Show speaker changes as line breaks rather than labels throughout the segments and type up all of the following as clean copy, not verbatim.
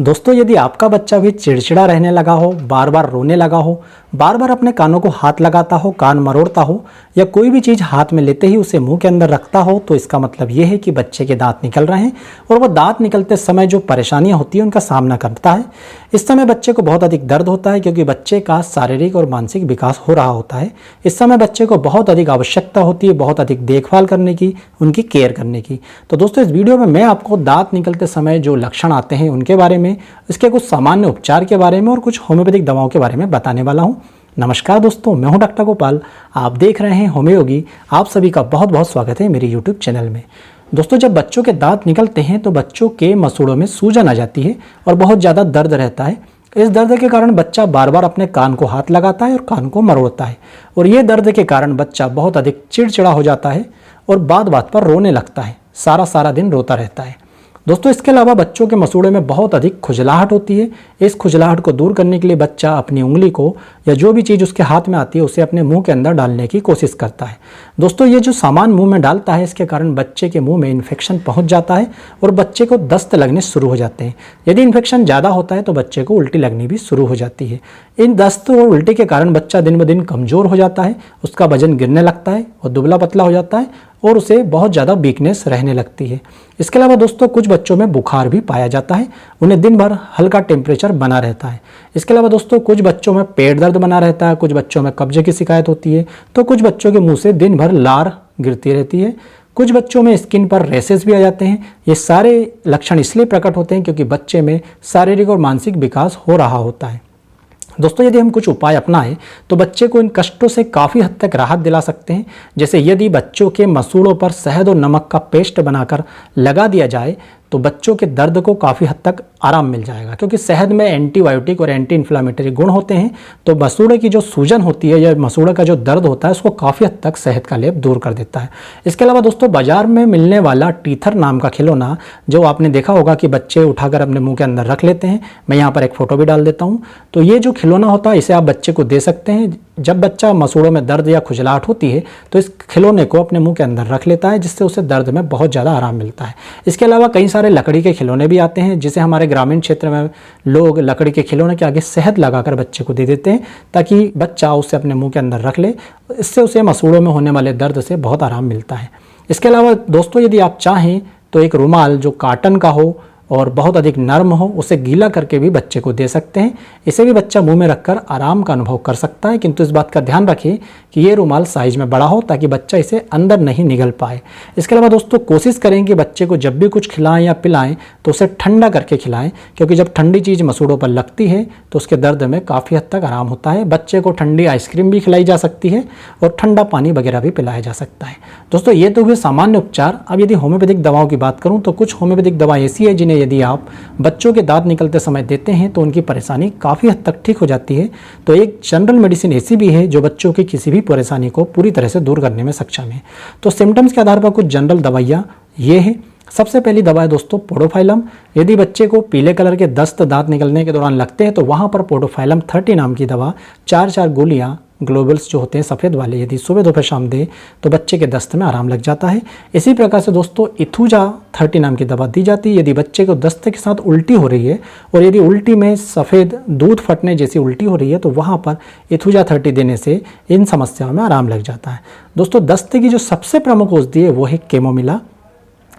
दोस्तों, यदि आपका बच्चा भी चिड़चिड़ा रहने लगा हो, बार बार रोने लगा हो, बार बार अपने कानों को हाथ लगाता हो, कान मरोड़ता हो या कोई भी चीज़ हाथ में लेते ही उसे मुंह के अंदर रखता हो, तो इसका मतलब ये है कि बच्चे के दांत निकल रहे हैं और वो दांत निकलते समय जो परेशानियां होती हैं उनका सामना करता है। इस समय बच्चे को बहुत अधिक दर्द होता है क्योंकि बच्चे का शारीरिक और मानसिक विकास हो रहा होता है। इस समय बच्चे को बहुत अधिक आवश्यकता होती है, बहुत अधिक देखभाल करने की, उनकी केयर करने की। तो दोस्तों, इस वीडियो में मैं आपको दांत निकलते समय जो लक्षण आते हैं उनके बारे में, इसके कुछ सामान्य उपचार के बारे में और कुछ होम्योपैथिक दवाओं के बारे में बताने वाला हूं। नमस्कार दोस्तों, मैं हूं डॉक्टर गोपाल, आप देख रहे हैं होम्योगी। आप सभी का बहुत बहुत स्वागत है मेरे यूट्यूब चैनल में। दोस्तों, जब बच्चों के दांत निकलते हैं तो बच्चों के मसूड़ों में सूजन आ जाती है और बहुत ज़्यादा दर्द रहता है। इस दर्द के कारण बच्चा बार बार अपने कान को हाथ लगाता है और कान को मरोड़ता है और ये दर्द के कारण बच्चा बहुत अधिक चिड़चिड़ा हो जाता है और बात बात पर रोने लगता है, सारा दिन रोता रहता है। दोस्तों, इसके अलावा बच्चों के मसूड़े में बहुत अधिक खुजलाहट होती है। इस खुजलाहट को दूर करने के लिए बच्चा अपनी उंगली को या जो भी चीज़ उसके हाथ में आती है उसे अपने मुंह के अंदर डालने की कोशिश करता है। दोस्तों, ये जो सामान मुंह में डालता है इसके कारण बच्चे के मुंह में इन्फेक्शन पहुंच जाता है और बच्चे को दस्त लगने शुरू हो जाते हैं। यदि इन्फेक्शन ज़्यादा होता है तो बच्चे को उल्टी लगनी भी शुरू हो जाती है। इन दस्त और उल्टी के कारण बच्चा दिन ब दिन कमज़ोर हो जाता है, उसका वजन गिरने लगता है और दुबला पतला हो जाता है और उसे बहुत ज़्यादा वीकनेस रहने लगती है। इसके अलावा दोस्तों, कुछ बच्चों में बुखार भी पाया जाता है, उन्हें दिन भर हल्का टेम्परेचर बना रहता है। इसके अलावा दोस्तों, कुछ बच्चों में पेट दर्द बना रहता है, कुछ बच्चों में कब्जे की शिकायत होती है, तो कुछ बच्चों के मुंह से दिन भर लार गिरती रहती है। कुछ बच्चों में स्किन पर रैशेस भी आ जाते हैं। ये सारे लक्षण इसलिए प्रकट होते हैं क्योंकि बच्चे में शारीरिक और मानसिक विकास हो रहा होता है। दोस्तों, यदि हम कुछ उपाय अपनाएं तो बच्चे को इन कष्टों से काफ़ी हद तक राहत दिला सकते हैं। जैसे यदि बच्चों के मसूड़ों पर शहद और नमक का पेस्ट बनाकर लगा दिया जाए तो बच्चों के दर्द को काफ़ी हद तक आराम मिल जाएगा, क्योंकि शहद में एंटीबायोटिक और एंटी इन्फ्लामेटरी गुण होते हैं। तो मसूड़े की जो सूजन होती है या मसूड़े का जो दर्द होता है उसको काफ़ी हद तक शहद का लेप दूर कर देता है। इसके अलावा दोस्तों, बाजार में मिलने वाला टीथर नाम का खिलौना, जो आपने देखा होगा कि बच्चे उठाकर अपने मुंह के अंदर रख लेते हैं, मैं यहाँ पर एक फ़ोटो भी डाल देता हूँ। तो ये जो खिलौना होता है इसे आप बच्चे को दे सकते हैं। जब बच्चा मसूड़ों में दर्द या खुजलाहट होती है तो इस खिलौने को अपने मुंह के अंदर रख लेता है, जिससे उसे दर्द में बहुत ज़्यादा आराम मिलता है। इसके अलावा कई सारे लकड़ी के खिलौने भी आते हैं, जिसे हमारे ग्रामीण क्षेत्र में लोग लकड़ी के खिलौने के आगे शहद लगाकर बच्चे को दे देते हैं ताकि बच्चा उसे अपने मुंह के अंदर रख ले। इससे उसे मसूड़ों में होने वाले दर्द से बहुत आराम मिलता है। इसके अलावा दोस्तों, यदि आप चाहें तो एक रुमाल जो कॉटन का हो और बहुत अधिक नर्म हो, उसे गीला करके भी बच्चे को दे सकते हैं। इसे भी बच्चा मुंह में रखकर आराम का अनुभव कर सकता है, किंतु इस बात का ध्यान रखें कि ये रुमाल साइज में बड़ा हो ताकि बच्चा इसे अंदर नहीं निगल पाए। इसके अलावा दोस्तों, कोशिश करें कि बच्चे को जब भी कुछ खिलाएं या पिलाएं तो उसे ठंडा करके खिलाएं, क्योंकि जब ठंडी चीज़ मसूड़ों पर लगती है तो उसके दर्द में काफ़ी हद तक आराम होता है। बच्चे को ठंडी आइसक्रीम भी खिलाई जा सकती है और ठंडा पानी वगैरह भी पिलाया जा सकता है। दोस्तों, ये तो हुए सामान्य उपचार। अब यदि होम्योपैथिक दवाओं की बात करूँ तो कुछ होम्योपैथिक दवाएँ ऐसी है जिन्हें यदि आप बच्चों के दांत निकलते समय देते हैं तो उनकी परेशानी काफ़ी हद तक ठीक हो जाती है। तो एक जनरल मेडिसिन ऐसी भी है जो बच्चों की किसी भी परेशानी को पूरी तरह से दूर करने में सक्षम है। तो सिम्टम्स के आधार पर कुछ जनरल दवाइयाँ ये हैं। सबसे पहली दवा है दोस्तों पोडोफाइलम। यदि बच्चे को पीले कलर के दस्त दांत निकलने के दौरान लगते हैं तो वहाँ पर पोडोफाइलम 30 नाम की दवा 4 गोलियाँ ग्लोबल्स जो होते हैं सफ़ेद वाले, यदि सुबह दोपहर शाम दे तो बच्चे के दस्त में आराम लग जाता है। इसी प्रकार से दोस्तों, इथुजा 30 नाम की दवा दी जाती है यदि बच्चे को दस्त के साथ उल्टी हो रही है और यदि उल्टी में सफ़ेद दूध फटने जैसी उल्टी हो रही है तो वहाँ पर इथुजा 30 देने से इन समस्याओं में आराम लग जाता है। दोस्तों, दस्त की जो सबसे प्रमुख औषधि है वो है कैमोमिला।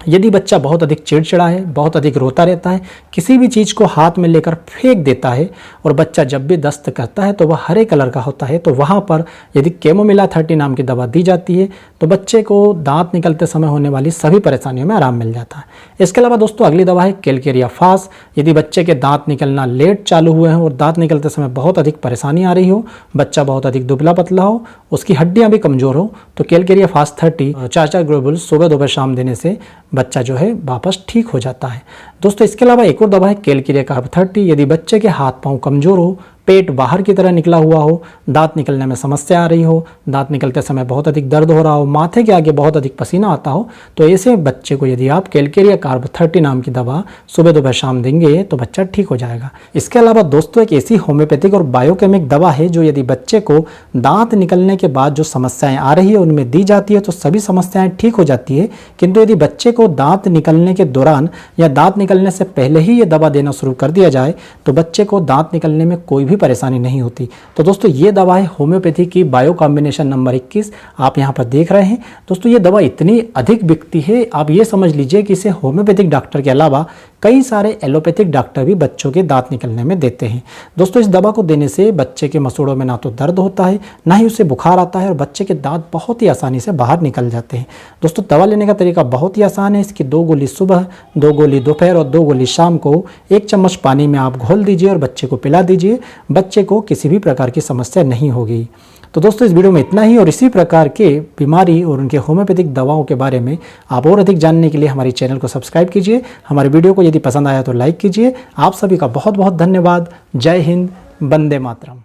यदि बच्चा बहुत अधिक चिड़चिड़ा है, बहुत अधिक रोता रहता है, किसी भी चीज़ को हाथ में लेकर फेंक देता है और बच्चा जब भी दस्त करता है तो वह हरे कलर का होता है, तो वहाँ पर यदि कैमोमिला 30 नाम की दवा दी जाती है तो बच्चे को दांत निकलते समय होने वाली सभी परेशानियों में आराम मिल जाता है। इसके अलावा दोस्तों, अगली दवा है कैलकेरिया फास। यदि बच्चे के दांत निकलना लेट चालू हुए हैं और दांत निकलते समय बहुत अधिक परेशानी आ रही हो, बच्चा बहुत अधिक दुबला पतला हो, उसकी हड्डियाँ भी कमज़ोर हो, तो कैलकेरिया फास 30 4 ग्लोबुल सुबह दोपहर शाम देने से बच्चा जो है वापस ठीक हो जाता है। दोस्तों, इसके अलावा एक और दवा है कैलकेरिया कार्ब 30। यदि बच्चे के हाथ पांव कमज़ोर हो, पेट बाहर की तरह निकला हुआ हो, दांत निकलने में समस्या आ रही हो, दांत निकलते समय बहुत अधिक दर्द हो रहा हो, माथे के आगे बहुत अधिक पसीना आता हो, तो ऐसे बच्चे को यदि आप कैलकेरिया कार्ब 30 नाम की दवा सुबह दोपहर शाम देंगे तो बच्चा ठीक हो जाएगा। इसके अलावा दोस्तों एक ऐसी होम्योपैथिक और बायोकेमिक दवा है जो यदि बच्चे को दांत निकलने के बाद जो समस्याएं आ रही है उनमें दी जाती है तो सभी समस्याएं ठीक हो जाती है, किंतु यदि बच्चे को दांत निकलने के दौरान या दांत निकलने से पहले ही ये दवा देना शुरू कर दिया जाए तो बच्चे को दांत निकलने में कोई भी परेशानी नहीं होती। तो दोस्तों ये दवा है होम्योपैथी की बायो कॉम्बिनेशन नंबर 21, आप यहाँ पर देख रहे हैं। दोस्तों ये दवा इतनी अधिक बिकती है, आप ये समझ लीजिए कि इसे होम्योपैथिक डॉक्टर के अलावा कई सारे एलोपैथिक डॉक्टर भी बच्चों के दांत निकलने में देते हैं। दोस्तों इस दवा को देने से बच्चे के मसूड़ों में ना तो दर्द होता है, ना ही उसे बुखार आता है और बच्चे के दांत बहुत ही आसानी से बाहर निकल जाते हैं। दोस्तों दवा लेने का तरीका बहुत ही आसान है। इसकी 2 गोली सुबह, 2 गोली दोपहर और 2 गोली शाम को 1 चम्मच पानी में आप घोल दीजिए और बच्चे को पिला दीजिए। बच्चे को किसी भी प्रकार की समस्या नहीं होगी। तो दोस्तों इस वीडियो में इतना ही, और इसी प्रकार के बीमारी और उनके होम्योपैथिक दवाओं के बारे में आप और अधिक जानने के लिए हमारे चैनल को सब्सक्राइब कीजिए। हमारे वीडियो को यदि पसंद आया तो लाइक कीजिए। आप सभी का बहुत बहुत धन्यवाद। जय हिंद, वंदे मातरम।